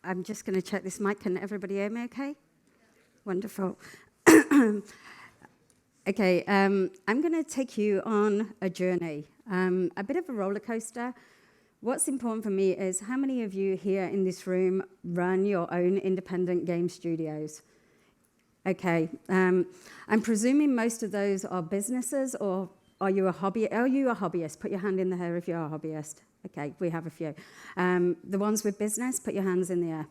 I'm just going to check this mic. Can everybody hear me okay? Wonderful. Okay, I'm going to take you on a journey, a bit of a roller coaster. What's important for me is how many of you here in this room run your own independent game studios? Okay, I'm presuming most of those are businesses, or are you a hobbyist? Put your hand in the air if you're a hobbyist. Okay, we have a few. The ones with business, put your hands in the air.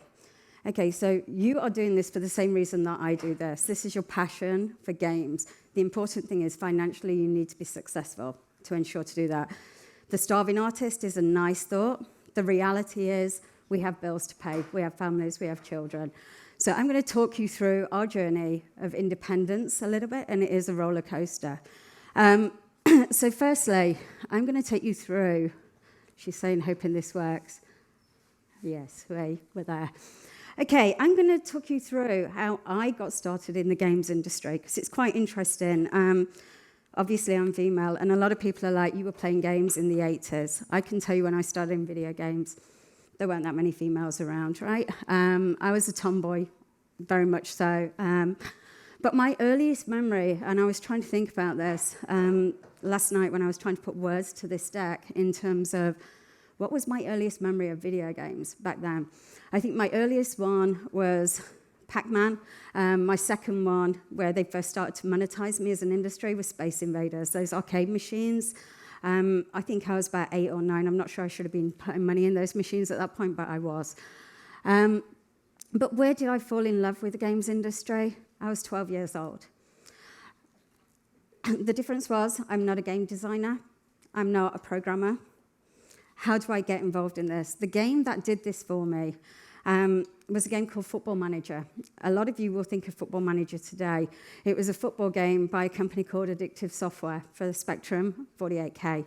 Okay, so you are doing this for the same reason that I do this. This is your passion for games. The important thing is financially you need to be successful to ensure to do that. The starving artist is a nice thought. The reality is we have bills to pay. We have families, we have children. So I'm going to talk you through our journey of independence a little bit, and it is a roller coaster. So firstly, I'm going to take you through, she's saying, hoping this works. Yes, we're there. Okay, I'm going to talk you through how I got started in the games industry, because it's quite interesting. Obviously, I'm female, and a lot of people are like, you were playing games in the 80s. I can tell you when I started in video games, there weren't that many females around, right? I was a tomboy, very much so. But my earliest memory, and I was trying to think about this last night when I was trying to put words to this deck in terms of what was my earliest memory of video games back then. I think my earliest one was Pac-Man. My second one, where they first started to monetize me as an industry, was Space Invaders, those arcade machines. I think I was about 8 or 9. I'm not sure I should have been putting money in those machines at that point, but I was. But where did I fall in love with the games industry? I was 12 years old. The difference was I'm not a game designer. I'm not a programmer. How do I get involved in this? The game that did this for me was a game called Football Manager. A lot of you will think of Football Manager today. It was a football game by a company called Addictive Software for the Spectrum 48K.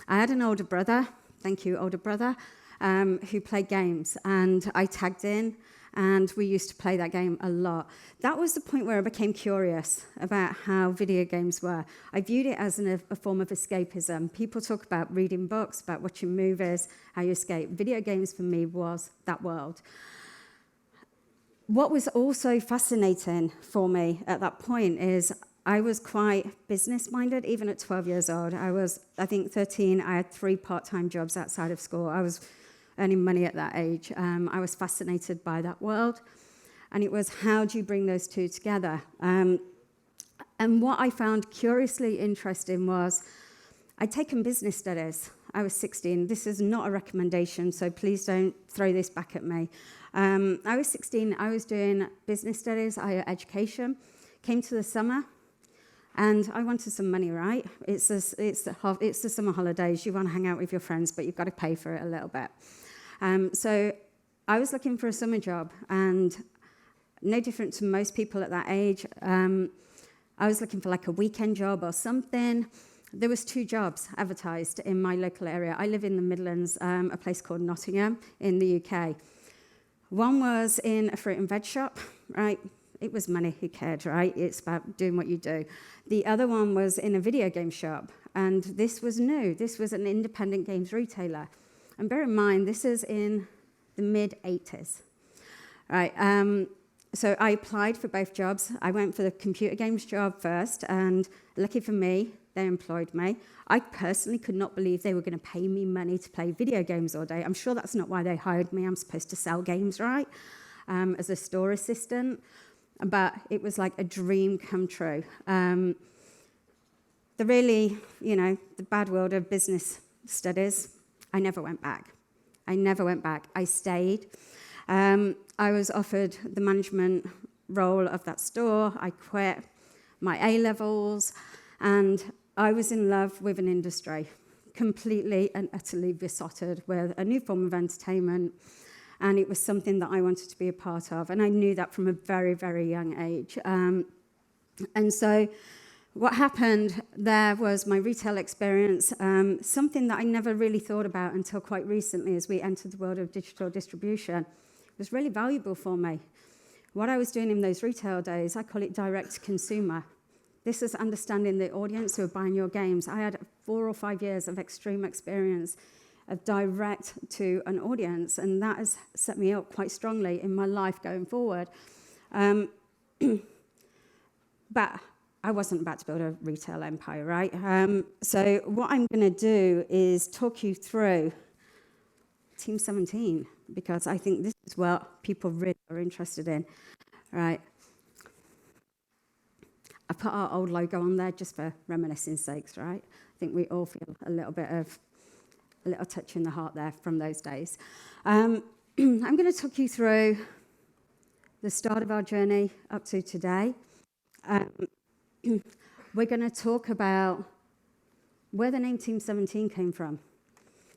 I had an older brother, thank you, older brother, who played games, and I tagged in, and we used to play that game a lot. That was the point where I became curious about how video games were. I viewed it as a form of escapism. People talk about reading books, about watching movies, how you escape. Video games for me was that world. What was also fascinating for me at that point is I was quite business-minded, even at 12 years old. I was, I think, 13. I had 3 part-time jobs outside of school. I was earning money at that age. I was fascinated by that world. And it was, how do you bring those two together? And what I found curiously interesting was I'd taken business studies. I was 16. This is not a recommendation, so please don't throw this back at me. I was 16. I was doing business studies, higher education. Came to the summer, and I wanted some money, right? It's the summer holidays. You want to hang out with your friends, but you've got to pay for it a little bit. So I was looking for a summer job, and no different to most people at that age, I was looking for like a weekend job or something. There was 2 jobs advertised in my local area. I live in the Midlands, a place called Nottingham in the UK. One was in a fruit and veg shop, right? It was money, who cared, right? It's about doing what you do. The other one was in a video game shop, and this was new. This was an independent games retailer. And bear in mind, this is in the mid-80s, right? So I applied for both jobs. I went for the computer games job first, and lucky for me, they employed me. I personally could not believe they were going to pay me money to play video games all day. I'm sure that's not why they hired me. I'm supposed to sell games, right? As a store assistant. But it was like a dream come true. The really, the bad world of business studies, I never went back. I stayed. I was offered the management role of that store. I quit my A-levels, and I was in love with an industry, completely and utterly besotted with a new form of entertainment, and it was something that I wanted to be a part of, and I knew that from a very, very young age. And so what happened there was my retail experience, something that I never really thought about until quite recently as we entered the world of digital distribution. It was really valuable for me. What I was doing in those retail days, I call it direct consumer. This is understanding the audience who are buying your games. I had 4 or 5 years of extreme experience of direct to an audience, and that has set me up quite strongly in my life going forward. But I wasn't about to build a retail empire, right? So what I'm going to do is talk you through Team 17, because I think this is what people really are interested in, right? I put our old logo on there just for reminiscing sakes, right? I think we all feel a little touch in the heart there from those days. I'm going to talk you through the start of our journey up to today. We're going to talk about where the name Team 17 came from.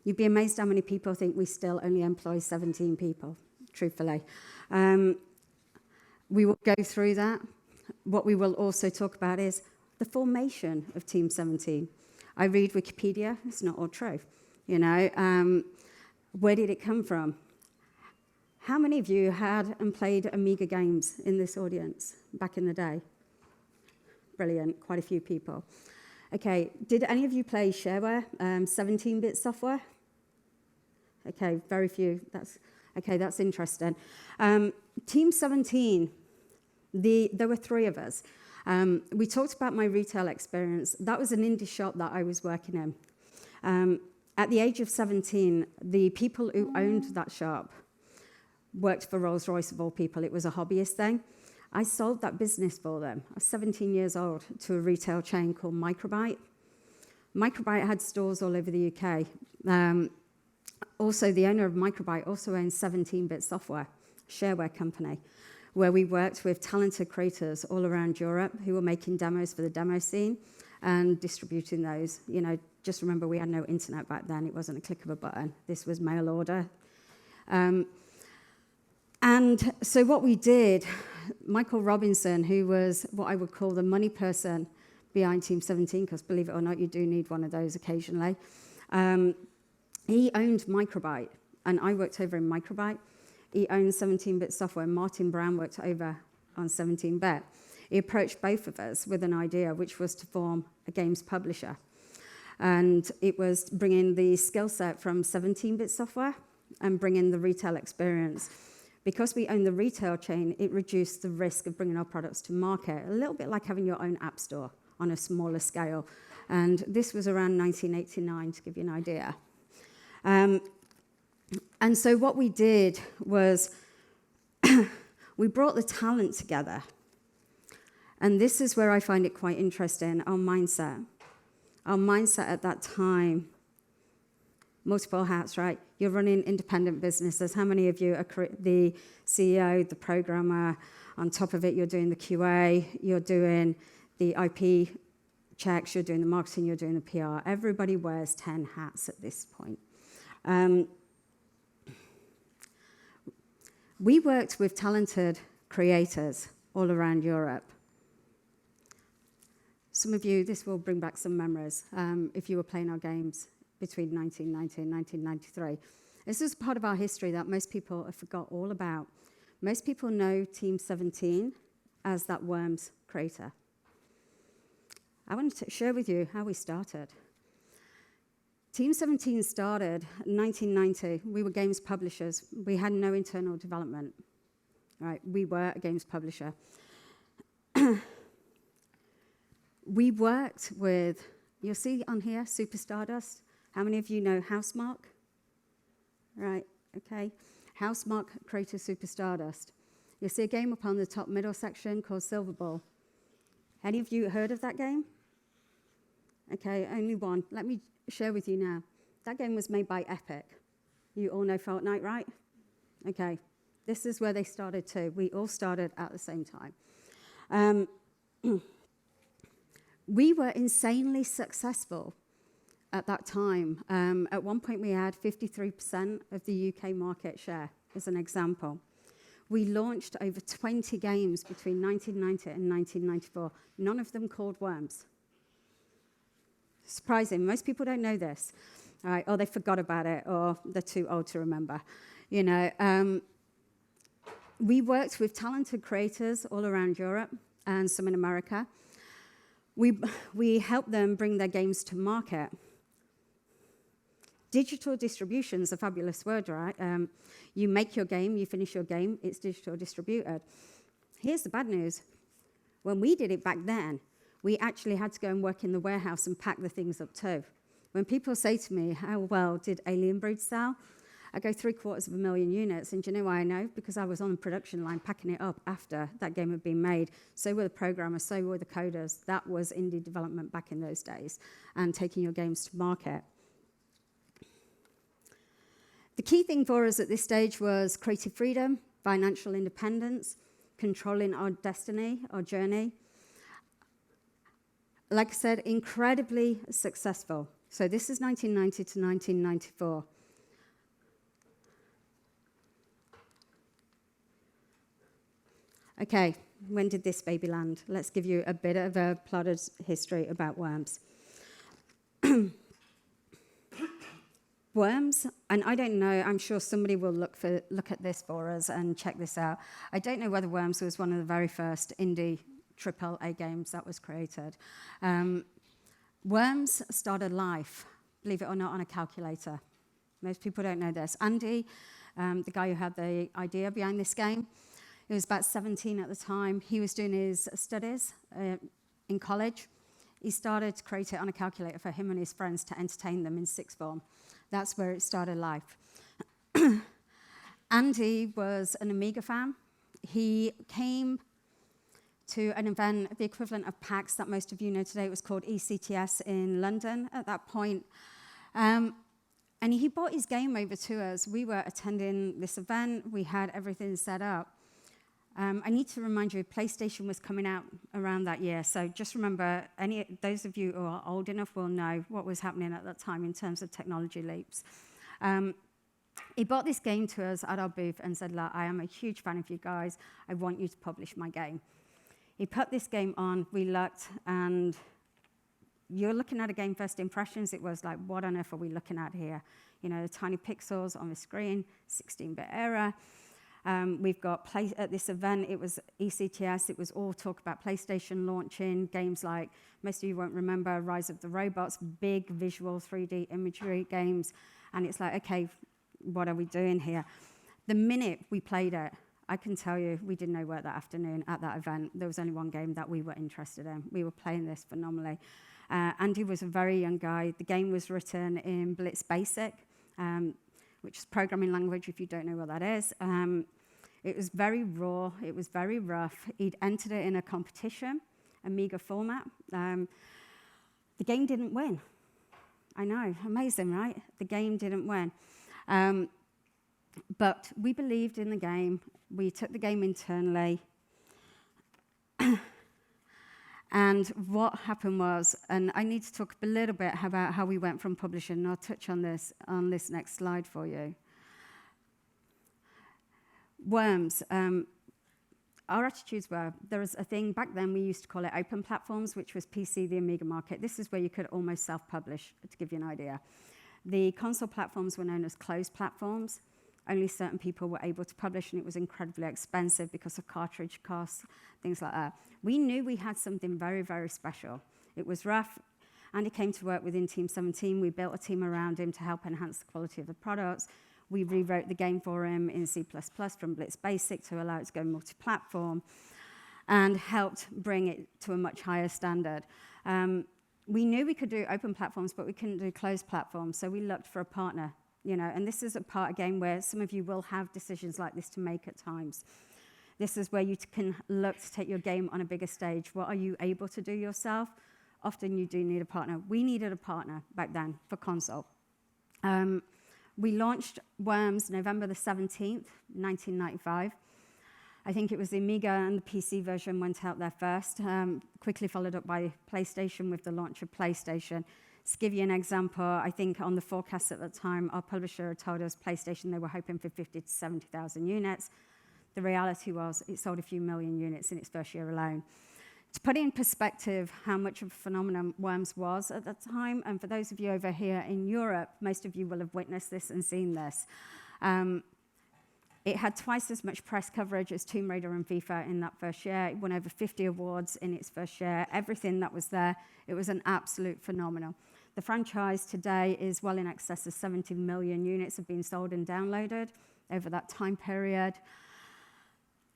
You'd be amazed how many people think we still only employ 17 people, truthfully. We will go through that. What we will also talk about is the formation of Team 17. I read Wikipedia, it's not all true. Where did it come from? How many of you had and played Amiga games in this audience back in the day? Brilliant, quite a few people. Okay, did any of you play shareware, 17-bit software? Okay, very few. That's interesting. Team 17, there were 3 of us. We talked about my retail experience. That was an indie shop that I was working in. At the age of 17, the people who owned that shop worked for Rolls-Royce of all people. It was a hobbyist thing. I sold that business for them. I was 17 years old to a retail chain called Microbyte. Microbyte had stores all over the UK. Also, the owner of Microbyte also owns 17-bit software, a shareware company, where we worked with talented creators all around Europe who were making demos for the demo scene and distributing those. Just remember we had no internet back then. It wasn't a click of a button. This was mail order. And so what we did, Michael Robinson, who was what I would call the money person behind Team 17, because believe it or not, you do need one of those occasionally. He owned Microbyte, and I worked over in Microbyte. He owned 17-bit software. Martin Brown worked over on 17-bit. He approached both of us with an idea, which was to form a games publisher. And it was bringing the skill set from 17-bit software and bringing the retail experience. Because we own the retail chain, it reduced the risk of bringing our products to market, a little bit like having your own app store on a smaller scale. And this was around 1989, to give you an idea. And so what we did was we brought the talent together. And this is where I find it quite interesting, our mindset. Our mindset at that time, multiple hats, right? You're running independent businesses. How many of you are the CEO, the programmer? On top of it, you're doing the QA, you're doing the IP checks, you're doing the marketing, you're doing the PR. Everybody wears 10 hats at this point. We worked with talented creators all around Europe. Some of you, this will bring back some memories if you were playing our games between 1990 and 1993. This is part of our history that most people have forgot all about. Most people know Team 17 as that Worms creator. I want to share with you how we started. Team 17 started in 1990. We were games publishers. We had no internal development. Right? We were a games publisher. We worked with, you'll see on here, Super Stardust. How many of you know Housemarque? Right, okay. Housemarque created Super Stardust. You'll see a game up on the top middle section called Silver Ball. Any of you heard of that game? Okay, only one. Let me share with you now. That game was made by Epic. You all know Fortnite, right? Okay, this is where they started too. We all started at the same time. We were insanely successful at that time. At one point, we had 53% of the UK market share, as an example. We launched over 20 games between 1990 and 1994, none of them called Worms. Surprising. Most people don't know this, all right? Or they forgot about it, or they're too old to remember. We worked with talented creators all around Europe and some in America. We helped them bring their games to market. Digital distribution's a fabulous word, right? You make your game, you finish your game, it's digital distributed. Here's the bad news. When we did it back then, we actually had to go and work in the warehouse and pack the things up too. When people say to me, how well did Alien Breed sell? I go 750,000 units, and do you know why I know? Because I was on the production line packing it up after that game had been made. So were the programmers, so were the coders. That was indie development back in those days, and taking your games to market. The key thing for us at this stage was creative freedom, financial independence, controlling our destiny, our journey. Like I said, incredibly successful. So this is 1990 to 1994. Okay, when did this baby land? Let's give you a bit of a plotter's history about Worms. Worms, and I don't know, I'm sure somebody will look at this for us and check this out. I don't know whether Worms was one of the very first indie AAA games that was created. Worms started life, believe it or not, on a calculator. Most people don't know this. Andy, the guy who had the idea behind this game, he was about 17 at the time. He was doing his studies in college. He started to create it on a calculator for him and his friends to entertain them in sixth form. That's where it started life. Andy was an Amiga fan. He came to an event, the equivalent of PAX that most of you know today. It was called ECTS in London at that point. And he brought his game over to us. We were attending this event. We had everything set up. I need to remind you, PlayStation was coming out around that year. So just remember, those of you who are old enough will know what was happening at that time in terms of technology leaps. He brought this game to us at our booth and said, look, I am a huge fan of you guys. I want you to publish my game. He put this game on, we looked, and you're looking at a game first impressions. It was like, what on earth are we looking at here? You know, the tiny pixels on the screen, 16-bit era. We've got at this event, it was ECTS, it was all talk about PlayStation launching, games like, most of you won't remember, Rise of the Robots, big visual 3D imagery games, and it's like, okay, what are we doing here? The minute we played it, I can tell you, we did no work that afternoon at that event. There was only one game that we were interested in. We were playing this phenomenally. Andy was a very young guy. The game was written in Blitz Basic, which is programming language, if you don't know what that is. It was very raw, it was very rough. He'd entered it in a competition, Amiga format. The game didn't win. I know, amazing, right? The game didn't win. But we believed in the game. We took the game internally. And what happened was, and I need to talk a little bit about how we went from publishing, and I'll touch on this next slide for you. Worms. Our attitudes were, there was a thing back then, we used to call it open platforms, which was PC, the Amiga market. This is where you could almost self-publish, to give you an idea. The console platforms were known as closed platforms. Only certain people were able to publish, and it was incredibly expensive because of cartridge costs, things like that. We knew we had something very, very special. It was rough. Andy came to work within Team 17. We built a team around him to help enhance the quality of the products. We rewrote the game for him in C++ from Blitz Basic to allow it to go multi-platform, and helped bring it to a much higher standard. We knew we could do open platforms, but we couldn't do closed platforms, so we looked for a partner. You know, and this is a part, again, where some of you will have decisions like this to make at times. This is where you can look to take your game on a bigger stage. What are you able to do yourself? Often you do need a partner. We needed a partner back then for console. We launched Worms November the 17th, 1995. I think it was the Amiga and the PC version went out there first, quickly followed up by PlayStation with the launch of PlayStation. To give you an example, I think on the forecast at the time, our publisher told us PlayStation, they were hoping for 50 to 70,000 units. The reality was it sold a few million units in its first year alone. To put it in perspective how much of a phenomenon Worms was at that time, and for those of you over here in Europe, most of you will have witnessed this and seen this. It had twice as much press coverage as Tomb Raider and FIFA in that first year. It won over 50 awards in its first year. Everything that was there, it was an absolute phenomenon. The franchise today is well in excess of 70 million units have been sold and downloaded over that time period.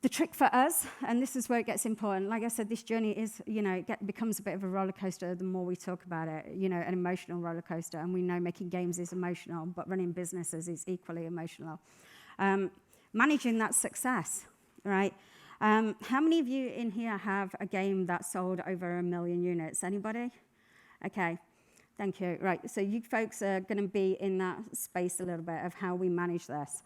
The trick for us, and this is where it gets important, like I said, this journey is, it becomes a bit of a roller coaster the more we talk about it, an emotional roller coaster, and we know making games is emotional, but running businesses is equally emotional. Managing that success, right? How many of you in here have a game that sold over 1 million units? Anybody? Okay, thank you. Right, so you folks are going to be in that space a little bit of how we manage this.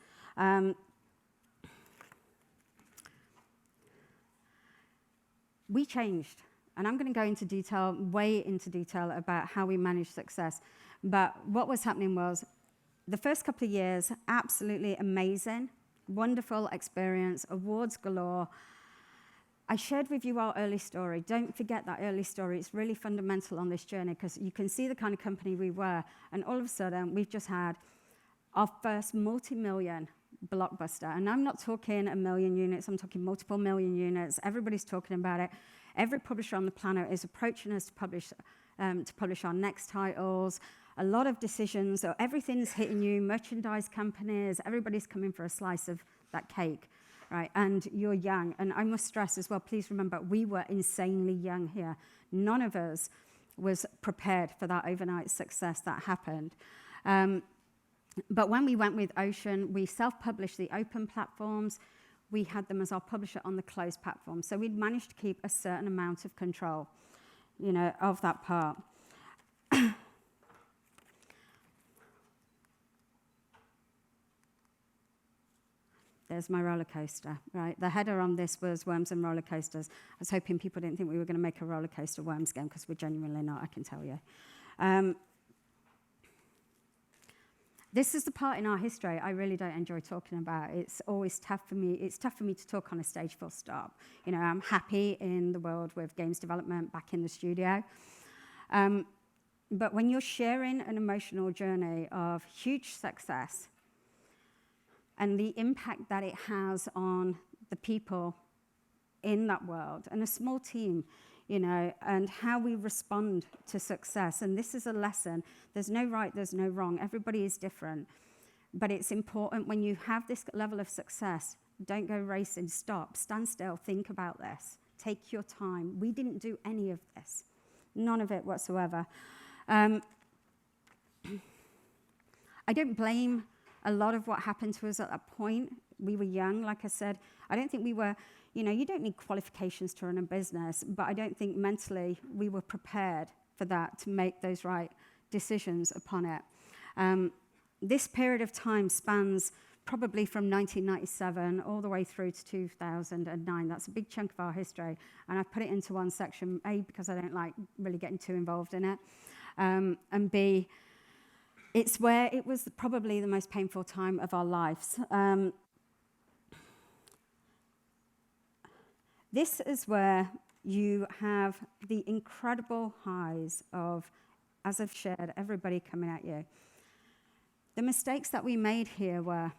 We changed, and I'm going to go into detail, way into detail about how we manage success. But what was happening was the first couple of years, absolutely amazing, wonderful experience, awards galore. I shared with you our early story. Don't forget that early story. It's really fundamental on this journey because you can see the kind of company we were, and all of a sudden, we've just had our first multi-million blockbuster. And I'm not talking 1 million units, I'm talking multiple million units. Everybody's talking about it. Every publisher on the planet is approaching us to publish our next titles. A lot of decisions, so everything's hitting you, merchandise companies, everybody's coming for a slice of that cake, right? And you're young. And I must stress as well, please remember, we were insanely young here. None of us was prepared for that overnight success that happened. But when we went with Ocean, we self-published the open platforms. We had them as our publisher on the closed platform. So we'd managed to keep a certain amount of control, of that part. There's my roller coaster, right? The header on this was Worms and Roller Coasters. I was hoping people didn't think we were going to make a roller coaster Worms game, because we're genuinely not, I can tell you. This is the part in our history I really don't enjoy talking about. It's always tough for me. It's tough for me to talk on a stage full stop. I'm happy in the world with games development back in the studio. But when you're sharing an emotional journey of huge success and the impact that it has on the people in that world and a small team, and how we respond to success. And this is a lesson. There's no right, there's no wrong. Everybody is different. But it's important when you have this level of success, don't go racing, stop, stand still, think about this. Take your time. We didn't do any of this. None of it whatsoever. I don't blame a lot of what happened to us at that point. We were young, like I said. I don't think we were, you don't need qualifications to run a business, but I don't think mentally we were prepared for that, to make those right decisions upon it. This period of time spans probably from 1997 all the way through to 2009. That's a big chunk of our history, and I've put it into one section, A, because I don't like really getting too involved in it, and B, it's where it was probably the most painful time of our lives. This is where you have the incredible highs of, as I've shared, everybody coming at you. The mistakes that we made here were,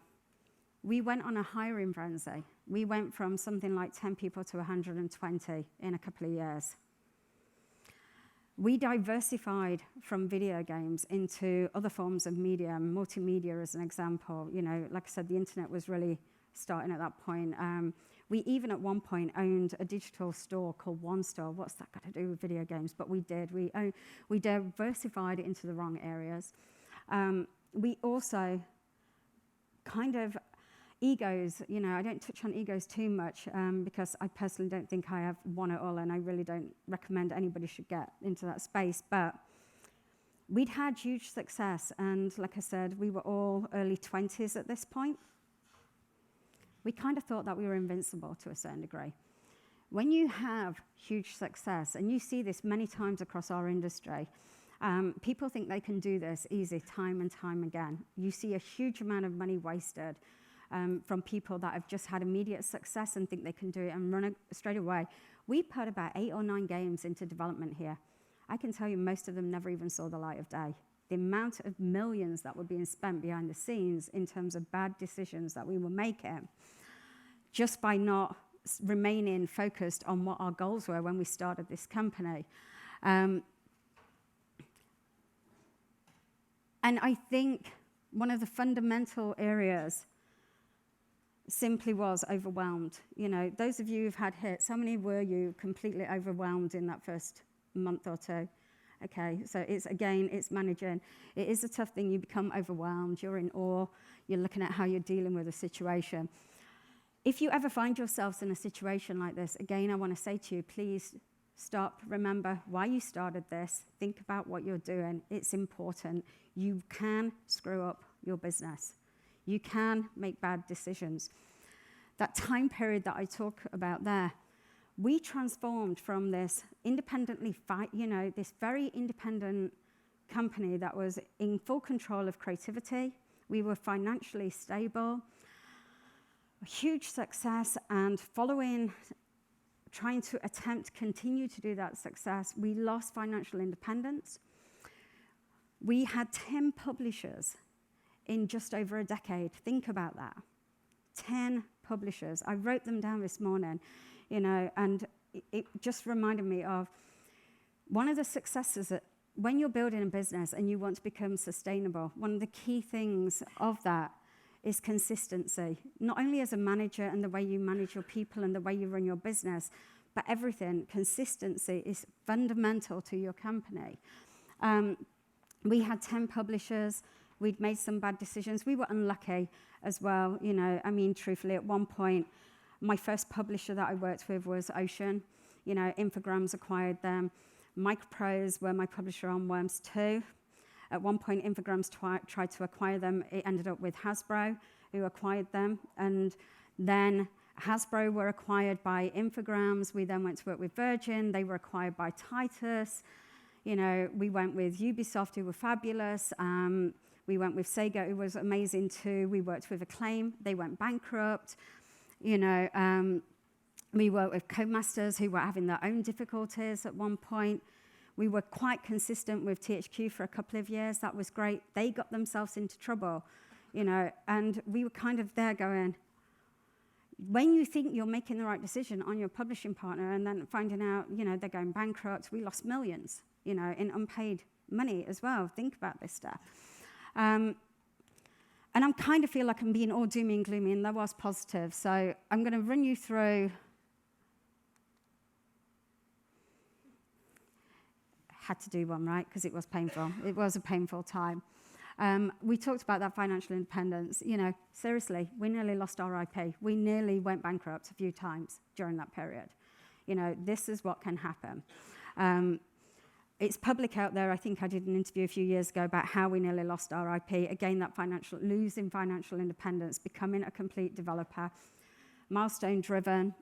we went on a hiring frenzy. We went from something like 10 people to 120 in a couple of years. We diversified from video games into other forms of media, multimedia as an example. Like I said, the internet was really starting at that point. We even at one point owned a digital store called One Store. What's that got to do with video games? But we did. We diversified it into the wrong areas. We also kind of egos, I don't touch on egos too much because I personally don't think I have one at all, and I really don't recommend anybody should get into that space. But we'd had huge success, and like I said, we were all early 20s at this point. We kind of thought that we were invincible to a certain degree. When you have huge success, and you see this many times across our industry, people think they can do this easy time and time again. You see a huge amount of money wasted from people that have just had immediate success and think they can do it and run it straight away. We put about 8 or 9 games into development here. I can tell you most of them never even saw the light of day. The amount of millions that were being spent behind the scenes in terms of bad decisions that we were making, just by not remaining focused on what our goals were when we started this company. And I think one of the fundamental areas simply was overwhelmed. You know, those of you who've had hits, how many were you completely overwhelmed in that first month or two? Okay, so it's managing. It is a tough thing. You become overwhelmed. You're in awe. You're looking at how you're dealing with a situation. If you ever find yourselves in a situation like this, again, I want to say to you, please stop. Remember why you started this. Think about what you're doing. It's important. You can screw up your business. You can make bad decisions. That time period that I talk about there, we transformed from this this very independent company that was in full control of creativity. We were financially stable, a huge success, and trying to continue to do that success, we lost financial independence. We had 10 publishers in just over a decade. Think about that. 10 publishers. I wrote them down this morning, and it just reminded me of one of the successes that when you're building a business and you want to become sustainable, one of the key things of that is consistency, not only as a manager and the way you manage your people and the way you run your business, but everything. Consistency is fundamental to your company. We had 10 publishers. We'd made some bad decisions. We were unlucky as well. Truthfully, at one point, my first publisher that I worked with was Ocean. Infogrames acquired them. Microprose were my publisher on Worms 2. At one point, Infogrames tried to acquire them. It ended up with Hasbro, who acquired them. And then Hasbro were acquired by Infogrames. We then went to work with Virgin. They were acquired by Titus. We went with Ubisoft, who were fabulous. We went with Sega, who was amazing too. We worked with Acclaim. They went bankrupt. We worked with Codemasters, who were having their own difficulties at one point. We were quite consistent with THQ for a couple of years. That was great. They got themselves into trouble, and we were kind of there going, when you think you're making the right decision on your publishing partner and then finding out, they're going bankrupt, we lost millions, in unpaid money as well. Think about this stuff. And I kind of feel like I'm being all doomy and gloomy, and there was positive. So I'm going to run you through. Had to do one, right? Because it was painful. It was a painful time. We talked about that financial independence. Seriously, we nearly lost our IP. We nearly went bankrupt a few times during that period. This is what can happen. It's public out there. I think I did an interview a few years ago about how we nearly lost our IP. Again, that losing financial independence, becoming a complete developer. Milestone-driven.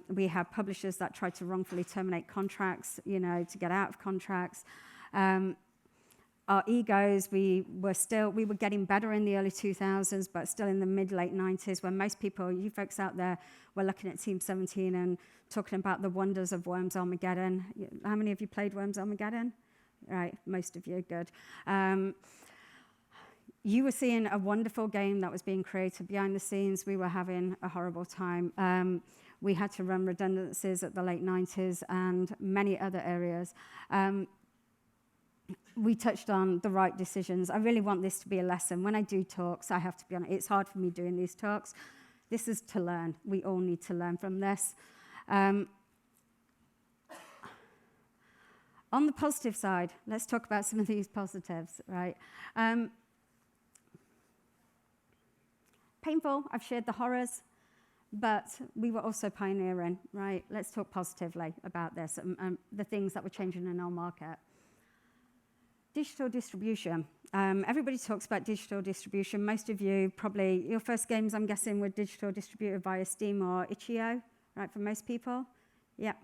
We have publishers that try to wrongfully terminate contracts, to get out of contracts. Our egos, we were getting better in the early 2000s, but still in the mid-late 90s, when most people, you folks out there, were looking at Team 17 and talking about the wonders of Worms Armageddon. How many of you played Worms Armageddon? Right, most of you, good. You were seeing a wonderful game that was being created behind the scenes. We were having a horrible time. We had to run redundancies at the late 90s and many other areas. We touched on the right decisions. I really want this to be a lesson. When I do talks, I have to be honest, it's hard for me doing these talks. This is to learn. We all need to learn from this. On the positive side, let's talk about some of these positives, right? Painful, I've shared the horrors, but we were also pioneering, right? Let's talk positively about this and the things that were changing in our market. Digital distribution. Everybody talks about digital distribution. Most of you probably, your first games, I'm guessing, were digital distributed via Steam or itch.io, right, for most people? Yeah.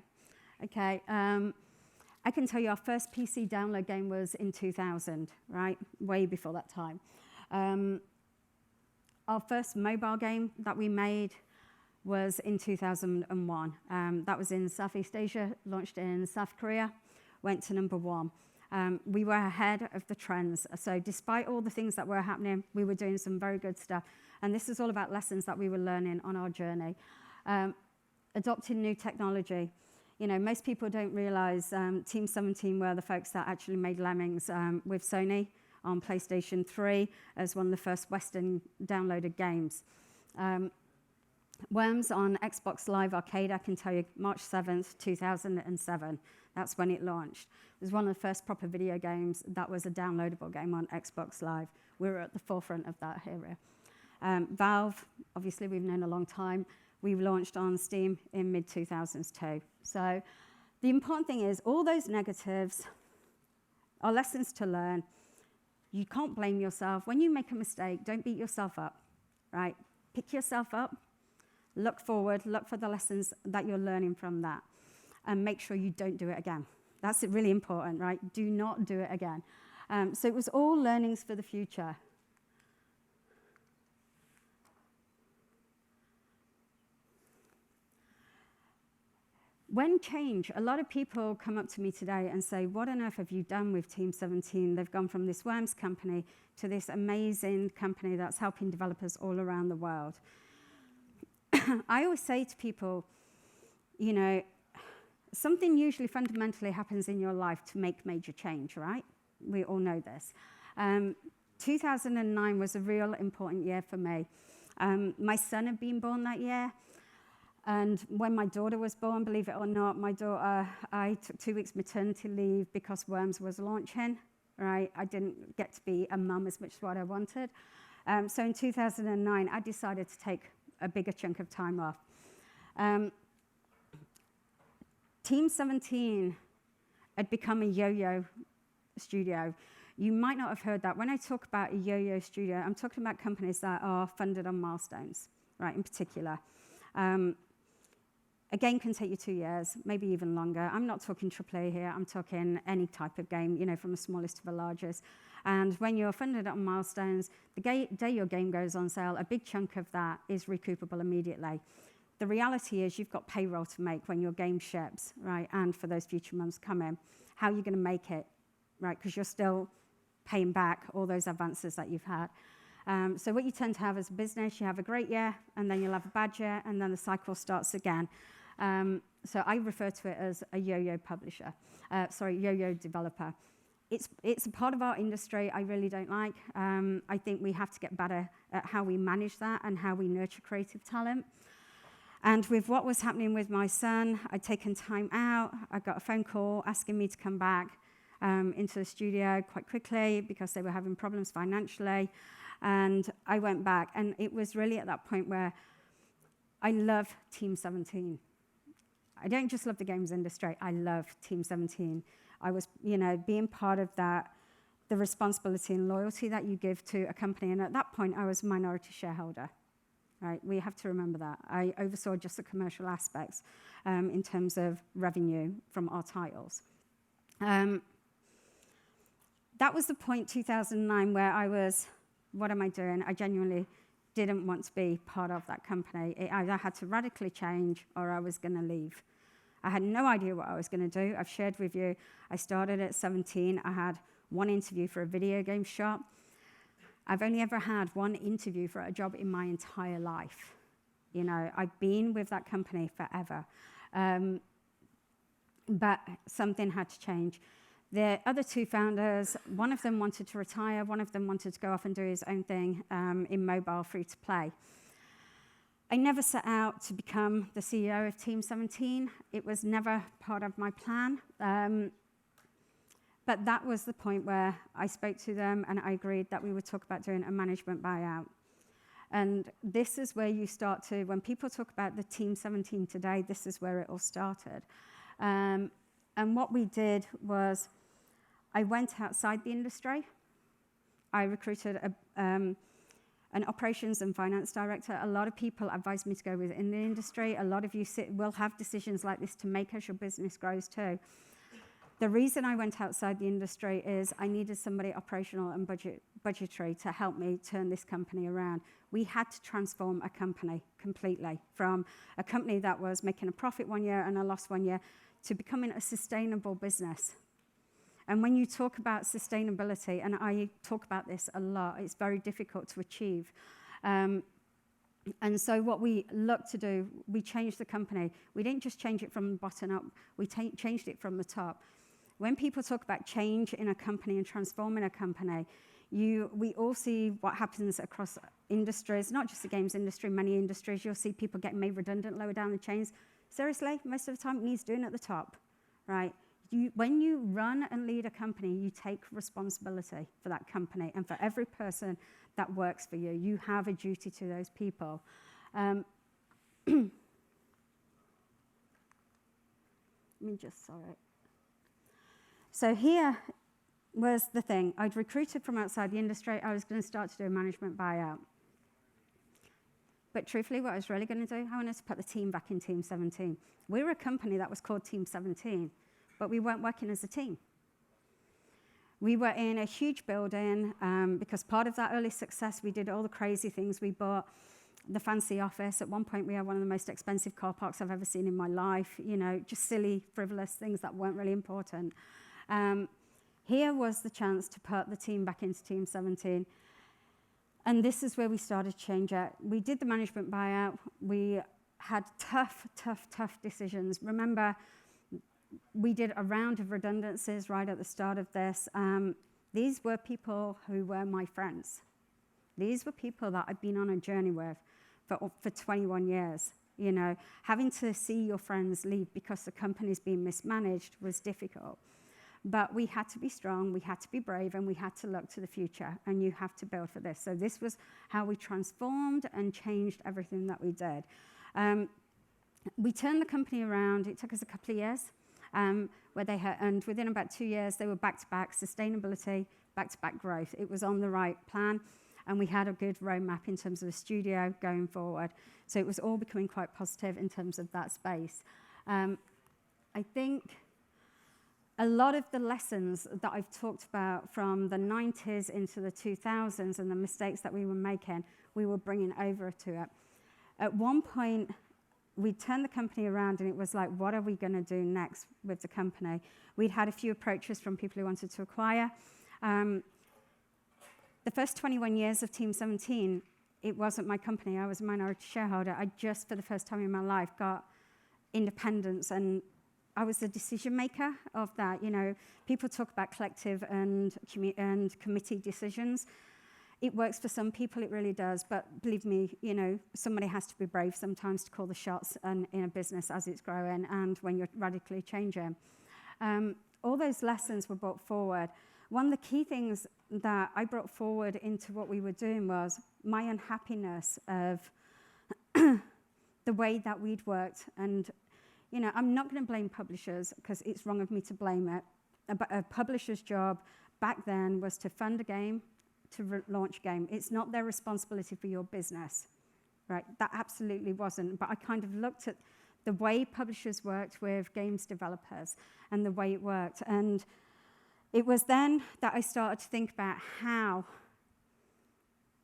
Okay. I can tell you our first PC download game was in 2000, right? Way before that time. Our first mobile game that we made was in 2001. That was in Southeast Asia, launched in South Korea, went to #1. We were ahead of the trends. So despite all the things that were happening, we were doing some very good stuff. And this is all about lessons that we were learning on our journey. Adopting new technology. Most people don't realize Team 17 were the folks that actually made Lemmings with Sony. on PlayStation 3 as one of the first Western downloaded games. Worms on Xbox Live Arcade, I can tell you, March 7th, 2007. That's when it launched. It was one of the first proper video games that was a downloadable game on Xbox Live. We were at the forefront of that era. Valve, obviously we've known a long time. We launched on Steam in mid-2000s too. So the important thing is all those negatives are lessons to learn. You can't blame yourself. When you make a mistake, don't beat yourself up, right? Pick yourself up, look forward, look for the lessons that you're learning from that, and make sure you don't do it again. That's really important, right? Do not do it again. So it was all learnings for the future. When change, a lot of people come up to me today and say, what on earth have you done with Team 17? They've gone from this Worms company to this amazing company that's helping developers all around the world. I always say to people, you know, something usually fundamentally happens in your life to make major change, right? We all know this. 2009 was a real important year for me. My son had been born that year. And when my daughter was born, believe it or not, my daughter, I took 2 weeks maternity leave because Worms was launching, right? I didn't get to be a mum as much as what I wanted. So in 2009, I decided to take a bigger chunk of time off. Team 17 had become a yo-yo studio. You might not have heard that. When I talk about a yo-yo studio, I'm talking about companies that are funded on milestones, right, in particular. A game can take you 2 years, maybe even longer. I'm not talking AAA here. I'm talking any type of game, you know, from the smallest to the largest. And when you're funded on milestones, the day your game goes on sale, a big chunk of that is recoupable immediately. The reality is you've got payroll to make when your game ships, right, and for those future months coming. How are you going to make it, right, because you're still paying back all those advances that you've had. So what you tend to have as a business, you have a great year, and then you'll have a bad year, and then the cycle starts again. So I refer to it as a yo-yo publisher, yo-yo developer. It's a part of our industry I really don't like. I think we have to get better at how we manage that and how we nurture creative talent. And with what was happening with my son, I'd taken time out. I got a phone call asking me to come back into the studio quite quickly because they were having problems financially. And I went back, and it was really at that point where I love Team 17. I don't just love the games industry, I love Team 17. I was, you know, being part of that, the responsibility and loyalty that you give to a company, and at that point I was a minority shareholder, right? We have to remember that. I oversaw just the commercial aspects in terms of revenue from our titles. That was the point, 2009, where I was, what am I doing? I genuinely didn't want to be part of that company. It either had to radically change or I was going to leave. I had no idea what I was going to do. I've shared with you, I started at 17. I had one interview for a video game shop. I've only ever had one interview for a job in my entire life. You know, I've been with that company forever. But something had to change. The other two founders, one of them wanted to retire, one of them wanted to go off and do his own thing in mobile free-to-play. I never set out to become the CEO of Team 17. It was never part of my plan. But that was the point where I spoke to them and I agreed that we would talk about doing a management buyout. And this is where you start to, when people talk about the Team 17 today, this is where it all started. And what we did was, I went outside the industry. I recruited an operations and finance director. A lot of people advised me to go within the industry. A lot of you will have decisions like this to make as your business grows too. The reason I went outside the industry is I needed somebody operational and budgetary to help me turn this company around. We had to transform a company completely from a company that was making a profit one year and a loss one year to becoming a sustainable business. And when you talk about sustainability, and I talk about this a lot, it's very difficult to achieve. And so what we looked to do, we changed the company. We didn't just change it from the bottom up, we changed it from the top. when people talk about change in a company and transforming a company, we all see what happens across industries, not just the games industry, many industries. You'll see people getting made redundant lower down the chains. Seriously, most of the time it needs doing at the top, right? When you run and lead a company, you take responsibility for that company and for every person that works for you. You have a duty to those people. Let me just, sorry. So here was the thing. I'd recruited from outside the industry. I was going to start to do a management buyout. But truthfully, what I was really going to do, I wanted to put the team back in Team 17. We were a company that was called Team 17, but we weren't working as a team. We were in a huge building because part of that early success, we did all the crazy things. We bought the fancy office. At one point, we had one of the most expensive car parks I've ever seen in my life. You know, just silly, frivolous things that weren't really important. Here was the chance to put the team back into Team 17. And this is where we started to change it. We did the management buyout. We had tough decisions. Remember, we did a round of redundancies right at the start of this. These were people who were my friends. These were people that I'd been on a journey with for 21 years. You know, having to see your friends leave because the company's being mismanaged was difficult. But we had to be strong, we had to be brave, and we had to look to the future, and you have to build for this. So this was how we transformed and changed everything that we did. We turned the company around. It took us a couple of years, where they had, and within about 2 years, they were back-to-back sustainability, back-to-back growth. It was on the right plan, and we had a good roadmap in terms of a studio going forward. So it was all becoming quite positive in terms of that space. I think a lot of the lessons that I've talked about from the 90s into the 2000s and the mistakes that we were making, we were bringing over to it. At one point, we turned the company around and it was like, what are we going to do next with the company? We'd had a few approaches from people who wanted to acquire. The first 21 years of Team 17, it wasn't my company. I was a minority shareholder. I just, for the first time in my life, got independence, and I was the decision maker of that. You know, people talk about collective and committee decisions. It works for some people, it really does. But believe me, you know, somebody has to be brave sometimes to call the shots in a business as it's growing and when you're radically changing. All those lessons were brought forward. One of the key things that I brought forward into what we were doing was my unhappiness of the way that we'd worked. And you know, I'm not going to blame publishers because it's wrong of me to blame it. But a publisher's job back then was to fund a game, to launch a game. It's not their responsibility for your business, right? That absolutely wasn't. But I kind of looked at the way publishers worked with games developers and the way it worked. And it was then that I started to think about how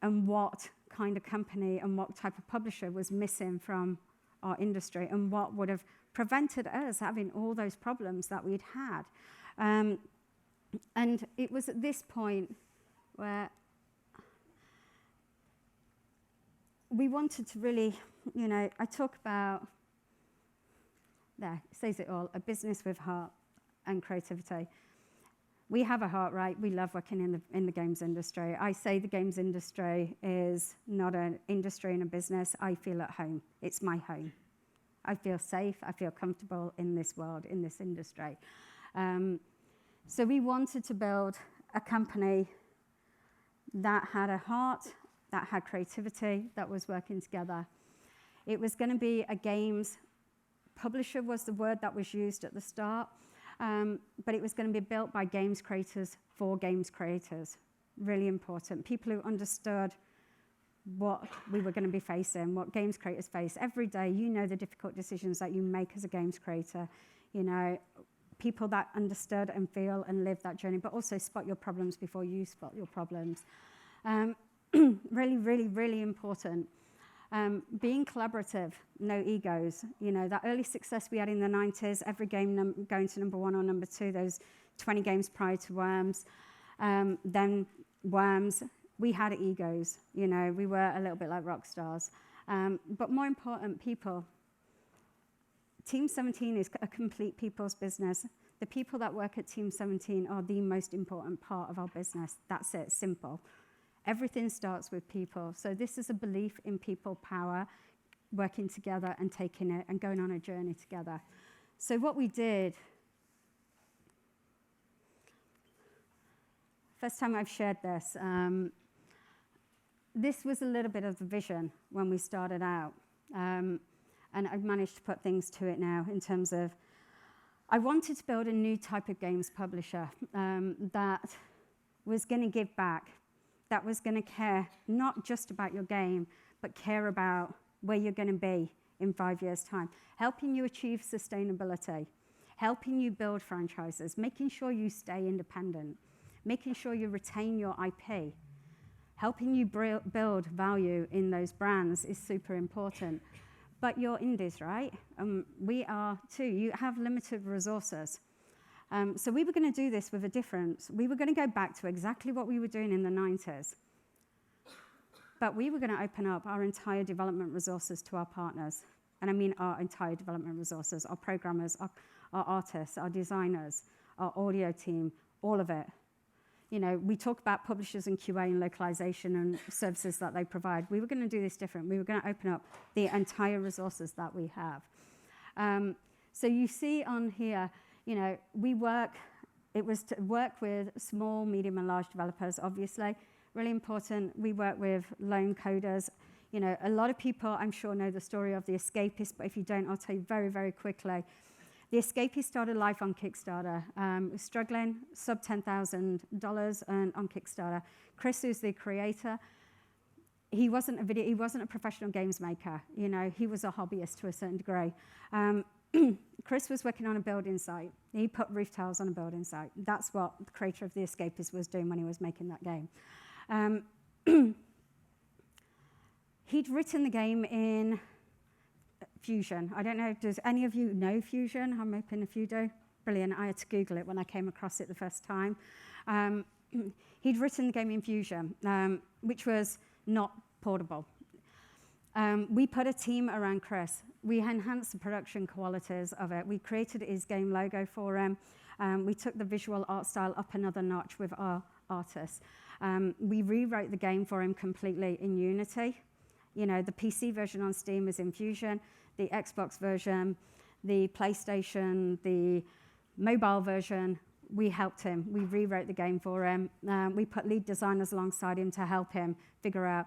and what kind of company and what type of publisher was missing from our industry and what would have prevented us having all those problems that we'd had. And it was at this point where we wanted to really, you know, I talk about, there, it says it all, a business with heart and creativity. We have a heart, right? We love working in the games industry. I say the games industry is not an industry and a business. I feel at home. It's my home. I feel safe. I feel comfortable in this world, in this industry. So we wanted to build a company that had a heart, that had creativity, that was working together. It was going to be a games publisher was the word that was used at the start. But it was going to be built by games creators for games creators. Really important. People who understood what we were going to be facing, what games creators face every day. You know the difficult decisions that you make as a games creator. You know, people that understood and feel and live that journey, but also spot your problems before you spot your problems. Really, really, really important. Being collaborative, no egos. You know, that early success we had in the 90s, every game going to number 1 or number 2, those 20 games prior to Worms. Then Worms, we had egos. You know, we were a little bit like rock stars. But more important, people. Team 17 is a complete people's business. The people that work at Team 17 are the most important part of our business. That's it, simple. Everything starts with people. So this is a belief in people power, working together and taking it and going on a journey together. So what we did, first time I've shared this, this was a little bit of the vision when we started out. And I've managed to put things to it now in terms of, I wanted to build a new type of games publisher that was going to give back, that was going to care not just about your game, but care about where you're going to be in 5 years' time, helping you achieve sustainability, helping you build franchises, making sure you stay independent, making sure you retain your IP, helping you build value in those brands is super important. But you're indies, right? We are too. You have limited resources. So we were going to do this with a difference. We were going to go back to exactly what we were doing in the 90s. But we were going to open up our entire development resources to our partners. And I mean our entire development resources, our programmers, our artists, our designers, our audio team, all of it. You know, we talk about publishers and QA and localization and services that they provide. We were going to do this different. We were going to open up the entire resources that we have. So you see on here, you know, it was to work with small, medium, and large developers, obviously. Really important. We work with lone coders. You know, a lot of people, I'm sure, know the story of The Escapist, but if you don't, I'll tell you very, very quickly. The Escapist started life on Kickstarter. Was struggling, sub $10,000 on Kickstarter. Chris, who's the creator, he wasn't a professional games maker. You know, he was a hobbyist to a certain degree. Chris was working on a building site. He put roof tiles on a building site. That's what the creator of The Escapist was doing when he was making that game. He'd written the game in Fusion. I don't know, does any of you know Fusion? I'm hoping a few do. Brilliant. I had to Google it when I came across it the first time. He'd written the game in Fusion, which was not portable. We put a team around Chris. We enhanced the production qualities of it. We created his game logo for him. We took the visual art style up another notch with our artists. We rewrote the game for him completely in Unity. You know, the PC version on Steam is in Fusion, the Xbox version, the PlayStation, the mobile version, we helped him. We rewrote the game for him. We put lead designers alongside him to help him figure out.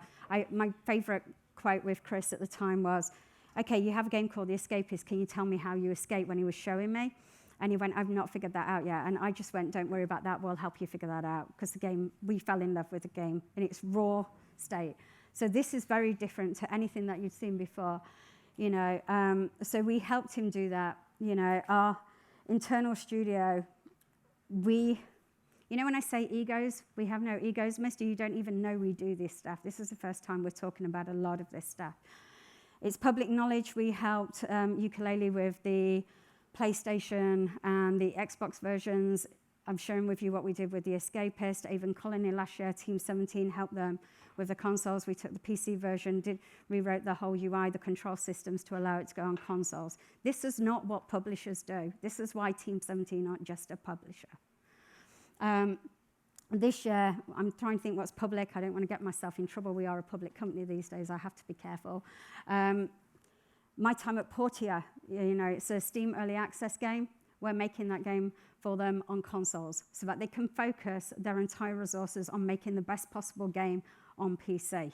My favorite quote with Chris at the time was, okay, you have a game called The Escapist. Can you tell me how you escape, when he was showing me? And he went, I've not figured that out yet. And I just went, don't worry about that. We'll help you figure that out. Because the game, we fell in love with the game in its raw state. So this is very different to anything that you'd seen before. You know, so we helped him do that. You know, our internal studio, you know when I say egos, we have no egos. Most of you don't even know we do this stuff. This is the first time we're talking about a lot of this stuff. It's public knowledge. We helped Ukulele with the PlayStation and the Xbox versions. I'm sharing with you what we did with The Escapist. Even Colony last year, Team 17 helped them with the consoles. We took the PC version, rewrote the whole UI, the control systems to allow it to go on consoles. This is not what publishers do. This is why Team 17 aren't just a publisher. This year, I'm trying to think what's public. I don't want to get myself in trouble. We are a public company these days. I have to be careful. My time at Portia, you know, it's a Steam early access game. We're making that game for them on consoles so that they can focus their entire resources on making the best possible game on PC.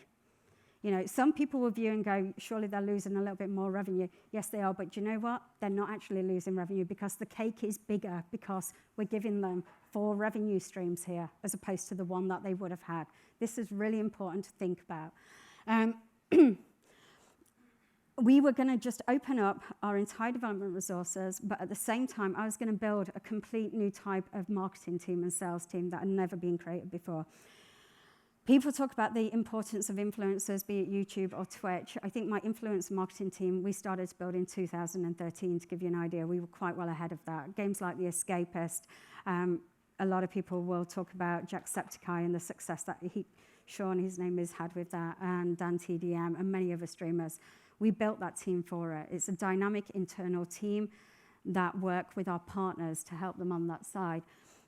You know, some people will view and go, surely they're losing a little bit more revenue. Yes, they are, but do you know what? They're not actually losing revenue because the cake is bigger because we're giving them 4 revenue streams here as opposed to the one that they would have had. This is really important to think about. We were going to just open up our entire development resources, but at the same time, I was going to build a complete new type of marketing team and sales team that had never been created before. People talk about the importance of influencers, be it YouTube or Twitch. I think my influencer marketing team, we started to build in 2013, to give you an idea. We were quite well ahead of that. Games like The Escapist, a lot of people will talk about Jacksepticeye and the success that Sean, his name is, had with that, and Dan TDM, and many other streamers. We built that team for it. It's a dynamic internal team that work with our partners to help them on that side.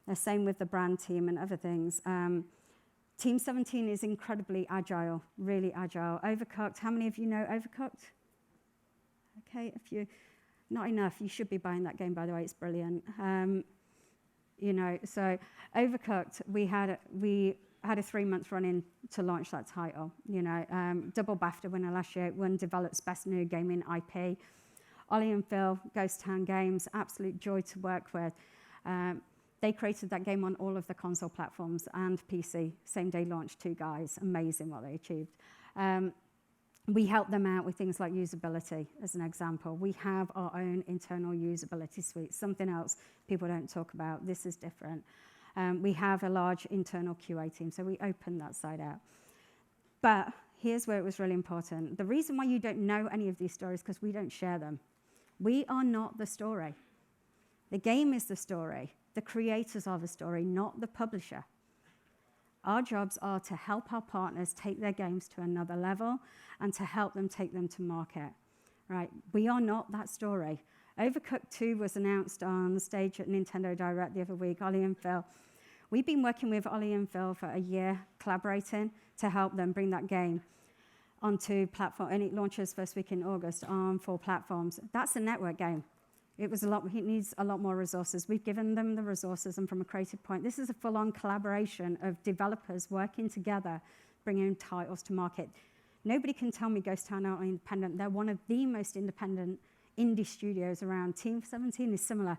The same with the brand team and other things. Team 17 is incredibly agile, really agile. Overcooked, how many of you know Overcooked? Okay, if you, not enough, you should be buying that game, by the way, it's brilliant. So Overcooked, we had a 3-month run-in to launch that title. Double BAFTA winner last year, won Develop's Best New Gaming IP. Ollie and Phil, Ghost Town Games, absolute joy to work with. They created that game on all of the console platforms and PC. Same day launch, 2 guys. Amazing what they achieved. We help them out with things like usability, as an example. We have our own internal usability suite, something else people don't talk about. This is different. We have a large internal QA team, so we open that side out. But here's where it was really important. The reason why you don't know any of these stories is because we don't share them. We are not the story. The game is the story. The creators are the story, not the publisher. Our jobs are to help our partners take their games to another level and to help them take them to market. Right? We are not that story. Overcooked 2 was announced on the stage at Nintendo Direct the other week, Ollie and Phil. We've been working with Ollie and Phil for a year, collaborating to help them bring that game onto platform, and it launches first week in August on 4 platforms. That's a network game. It needs a lot more resources. We've given them the resources, and from a creative point, this is a full-on collaboration of developers working together, bringing titles to market. Nobody can tell me Ghost Town aren't independent. They're one of the most independent indie studios around. Team 17 is similar.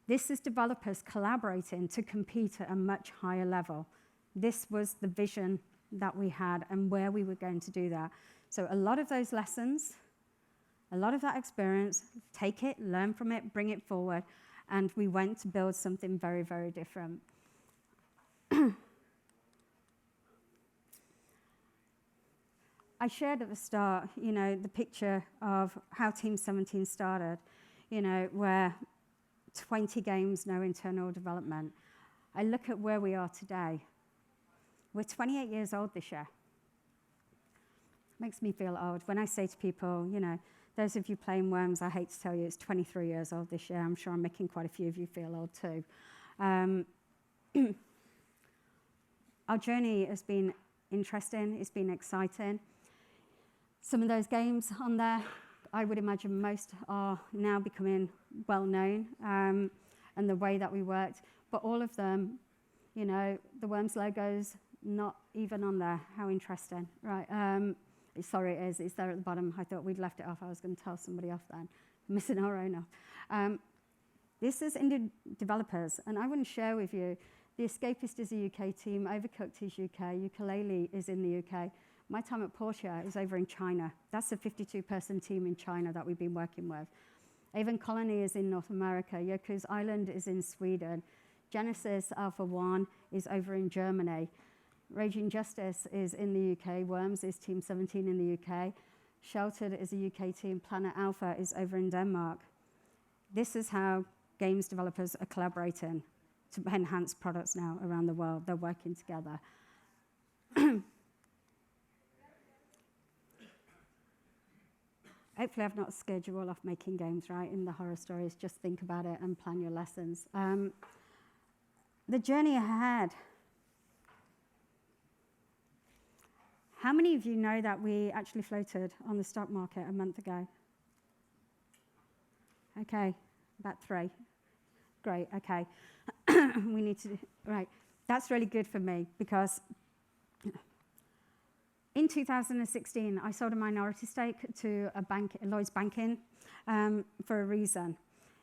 This is developers collaborating to compete at a much higher level. This was the vision that we had and where we were going to do that. So a lot of those lessons, a lot of that experience, take it, learn from it, bring it forward, and we went to build something very, very different. I shared at the start, the picture of how Team 17 started, where 20 games, no internal development. I look at where we are today. We're 28 years old this year. Makes me feel old. When I say to people, those of you playing Worms, I hate to tell you, it's 23 years old this year. I'm sure I'm making quite a few of you feel old too. Our journey has been interesting. It's been exciting. Some of those games on there, I would imagine most are now becoming well-known, and the way that we worked. But all of them, the Worms logo's not even on there. How interesting, right? Sorry, it is. It's there at the bottom. I thought we'd left it off. I was going to tell somebody off then. Missing our own off. This is indie developers, and I wouldn't share with you, The Escapist is a UK team, Overcooked is UK, Ukulele is in the UK. My time at Portia is over in China. That's a 52-person team in China that we've been working with. Avon Colony is in North America. Yoku's Island is in Sweden. Genesis Alpha 1 is over in Germany. Raging Justice is in the UK. Worms is Team 17 in the UK. Sheltered is a UK team. Planet Alpha is over in Denmark. This is how games developers are collaborating to enhance products now around the world. They're working together. Hopefully I've not scared you all off making games, right? In the horror stories, just think about it and plan your lessons. The journey ahead. How many of you know that we actually floated on the stock market a month ago? Okay, about 3. Great, okay. We need to, right. That's really good for me because in 2016, I sold a minority stake to a bank, Lloyds Banking, for a reason.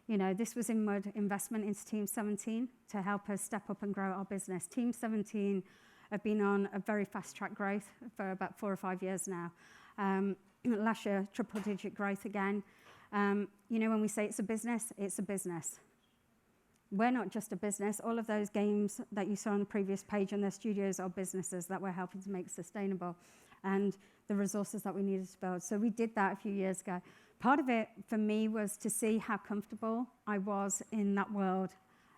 This was inward investment into Team 17 to help us step up and grow our business. Team 17 have been on a very fast-track growth for about 4 or 5 years now. Last year, triple-digit growth again. When we say it's a business, it's a business. We're not just a business. All of those games that you saw on the previous page and their studios are businesses that we're helping to make sustainable and the resources that we needed to build. So we did that a few years ago. Part of it, for me, was to see how comfortable I was in that world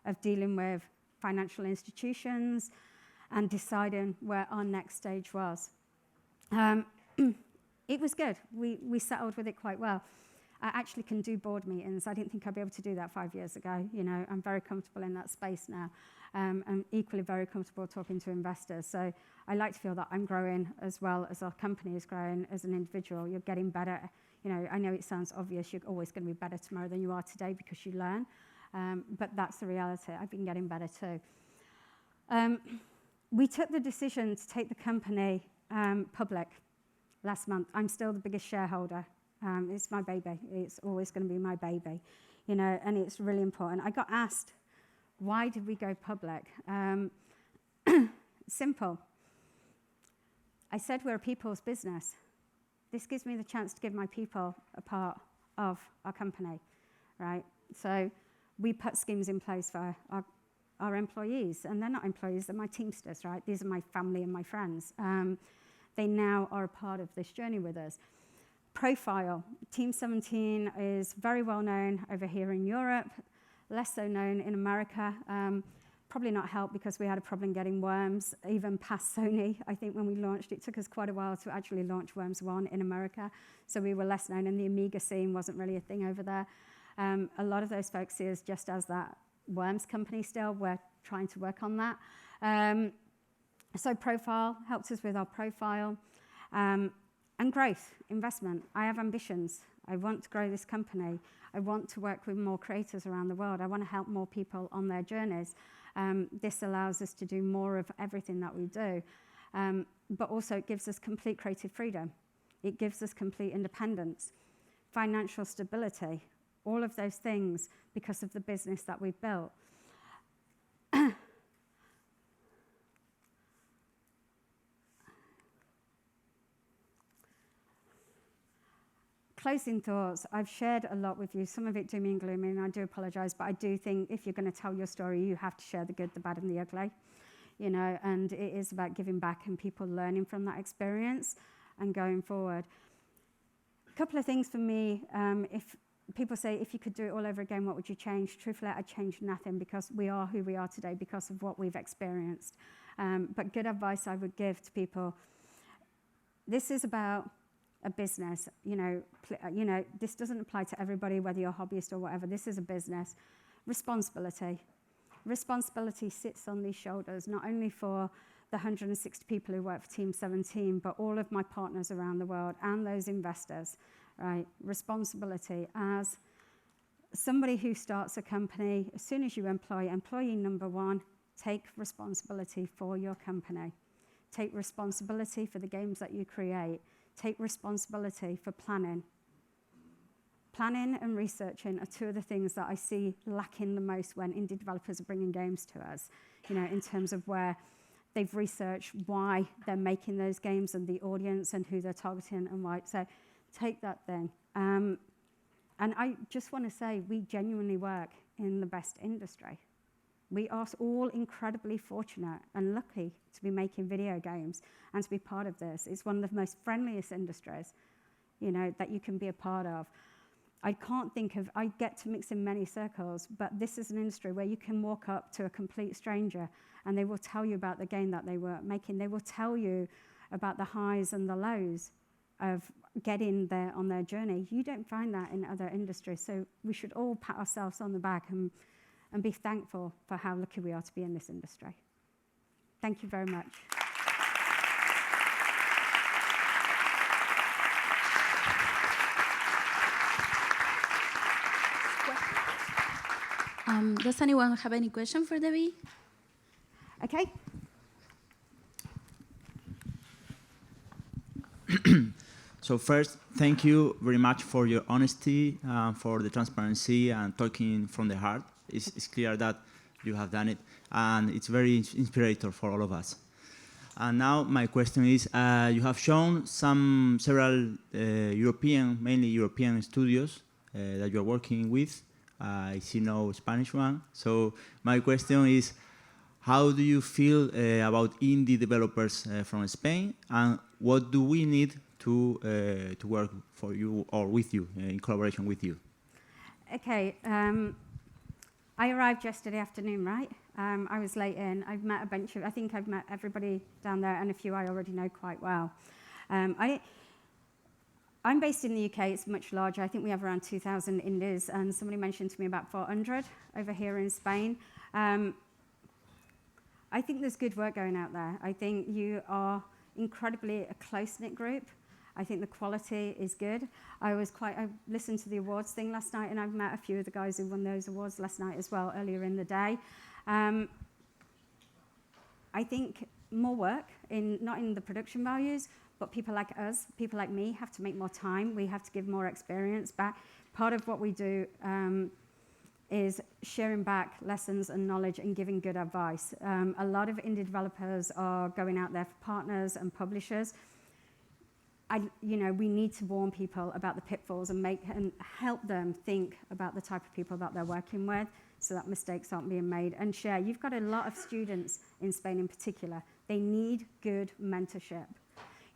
of dealing with financial institutions and deciding where our next stage was. It was good. We settled with it quite well. I actually can do board meetings. I didn't think I'd be able to do that 5 years ago. You know, I'm very comfortable in that space now. I'm equally very comfortable talking to investors. So I like to feel that I'm growing as well as our company is growing as an individual. You're getting better. You know, I know it sounds obvious. You're always going to be better tomorrow than you are today because you learn. But that's the reality. I've been getting better too. We took the decision to take the company public last month. I'm still the biggest shareholder. It's my baby. It's always going to be my baby, you know, and it's really important. I got asked, why did we go public? Simple. I said we're a people's business. This gives me the chance to give my people a part of our company, right? So we put schemes in place for our employees, and they're not employees, they're my Teamsters, right? These are my family and my friends. They now are a part of this journey with us. Profile. Team 17 is very well known over here in Europe, less so known in America. Probably not helped because we had a problem getting Worms, even past Sony. I think when we launched, it took us quite a while to actually launch Worms 1 in America. So we were less known, and the Amiga scene wasn't really a thing over there. A lot of those folks see us just as that Worms company still. We're trying to work on that. So profile helped us with our profile. And growth, investment. I have ambitions. I want to grow this company. I want to work with more creators around the world. I want to help more people on their journeys. This allows us to do more of everything that we do. But also it gives us complete creative freedom. It gives us complete independence, financial stability, all of those things because of the business that we've built. Closing thoughts. I've shared a lot with you, some of it doom and gloomy, and I do apologize, but I do think if you're going to tell your story, you have to share the good, the bad, and the ugly, you know, and it is about giving back and people learning from that experience and going forward. A couple of things for me, if people say, if you could do it all over again, what would you change? Truthfully, I'd change nothing because we are who we are today because of what we've experienced. But good advice I would give to people, this is about a business, you know, this doesn't apply to everybody, whether you're a hobbyist or whatever. This is a business. Responsibility. Responsibility sits on these shoulders, not only for the 160 people who work for Team 17, but all of my partners around the world and those investors, right? Responsibility as somebody who starts a company, as soon as you employ, employee number one, take responsibility for your company. Take responsibility for the games that you create. Take responsibility for planning. Planning and researching are two of the things that I see lacking the most when indie developers are bringing games to us, you know, in terms of where they've researched why they're making those games and the audience and who they're targeting and why. So take that thing. And I just want to say we genuinely work in the best industry. We are all incredibly fortunate and lucky to be making video games and to be part of this. It's one of the most friendliest industries, you know, that you can be a part of. I can't think of, I get to mix in many circles, but this is an industry where you can walk up to a complete stranger and they will tell you about the game that they were making. They will tell you about the highs and the lows of getting there on their journey. You don't find that in other industries, so we should all pat ourselves on the back and be thankful for how lucky we are to be in this industry. Thank you very much. Does anyone have any question for Debbie? Okay. So first, thank you very much for your honesty, for the transparency and talking from the heart. It's clear that you have done it, and it's very inspirational for all of us. And now my question is, you have shown several European, mainly European studios that you're working with. I see no Spanish one. So my question is, how do you feel about indie developers from Spain, and what do we need to work for you or with you, in collaboration with you? Okay. I arrived yesterday afternoon, right? I was late in. I've met a bunch of, I think I've met everybody down there and a few I already know quite well. I I'm based in the UK, it's much larger. I think we have around 2,000 indies, and somebody mentioned to me about 400 over here in Spain. I think there's good work going out there. I think you are incredibly a close-knit group. I think the quality is good. I listened to the awards thing last night, and I've met a few of the guys who won those awards last night as well, earlier in the day. I think more work, not in the production values, but people like us, people like me, have to make more time. We have to give more experience back. Part of what we do is sharing back lessons and knowledge and giving good advice. A lot of indie developers are going out there for partners and publishers. We need to warn people about the pitfalls and help them think about the type of people that they're working with, so that mistakes aren't being made. And share. You've got a lot of students in Spain in particular. They need good mentorship,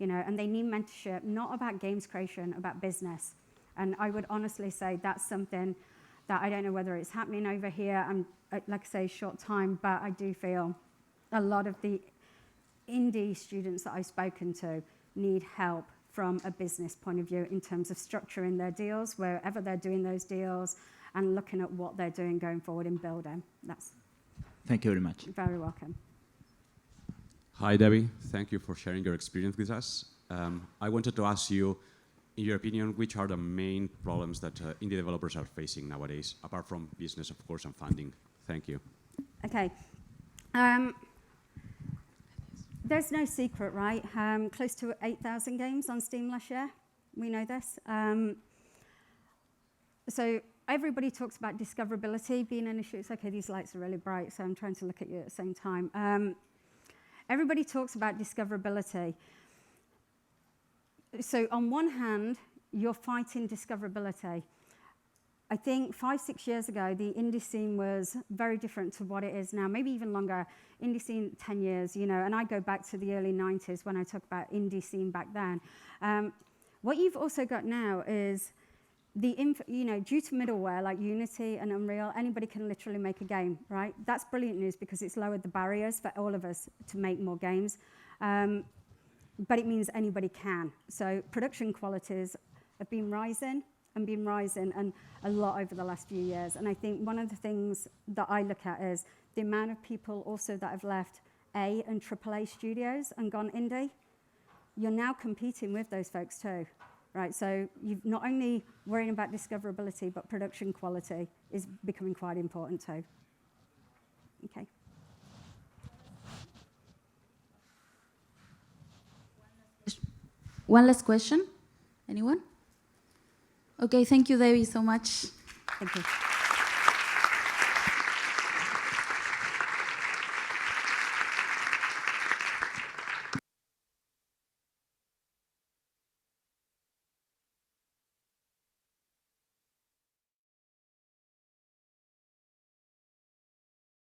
and they need mentorship not about games creation, about business. And I would honestly say that's something that I don't know whether it's happening over here. I'm, like I say, short time, but I do feel a lot of the indie students that I've spoken to need help from a business point of view in terms of structuring their deals, wherever they're doing those deals, and looking at what they're doing going forward in building. Thank you very much. Very welcome. Hi, Debbie. Thank you for sharing your experience with us. I wanted to ask you, in your opinion, which are the main problems that indie developers are facing nowadays, apart from business, of course, and funding? Thank you. Okay. There's no secret, right? Close to 8,000 games on Steam last year. We know this. So everybody talks about discoverability being an issue. It's okay, these lights are really bright, so I'm trying to look at you at the same time. Everybody talks about discoverability. So on one hand, you're fighting discoverability. I think 5-6 years ago, the indie scene was very different to what it is now, maybe even longer. Indie scene, 10 years, and I go back to the early 90s when I talk about indie scene back then. What you've also got now is due to middleware like Unity and Unreal, anybody can literally make a game, right? That's brilliant news because it's lowered the barriers for all of us to make more games. But it means anybody can. So production qualities have been rising and a lot over the last few years. And I think one of the things that I look at is the amount of people also that have left A and AAA studios and gone indie. You're now competing with those folks too, right? So you've not only worrying about discoverability, but production quality is becoming quite important too. Okay. One last question. Anyone? Okay, thank you, Debbie, so much. Thank you.